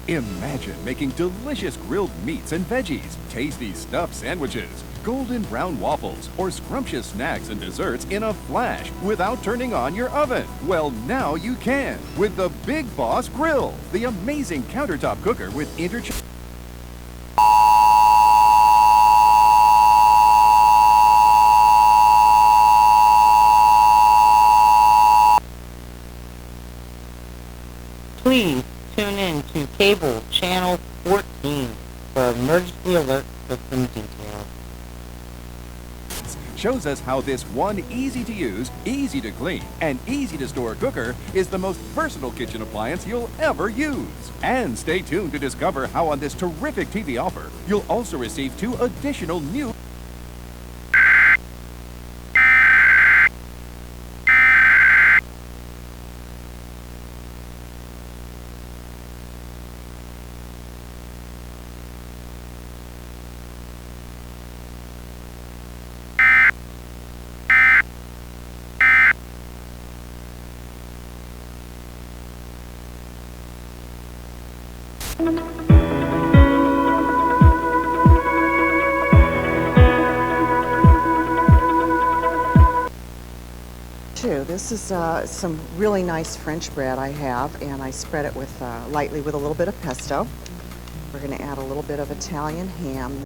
Imagine making delicious grilled meats and veggies, tasty stuffed sandwiches, golden brown waffles, or scrumptious snacks and desserts in a flash without turning on your oven. Well, now you can with the Big Boss Grill, the amazing countertop cooker with interchangeable. Please tune in to cable channel 14 for emergency alert system details. Shows us how this one easy-to-use, easy-to-clean, and easy-to-store cooker is the most versatile kitchen appliance you'll ever use. And stay tuned to discover how on this terrific TV offer, you'll also receive 2 additional new This is some really nice French bread I have, and I spread it with lightly with a little bit of pesto. We're going to add a little bit of Italian ham.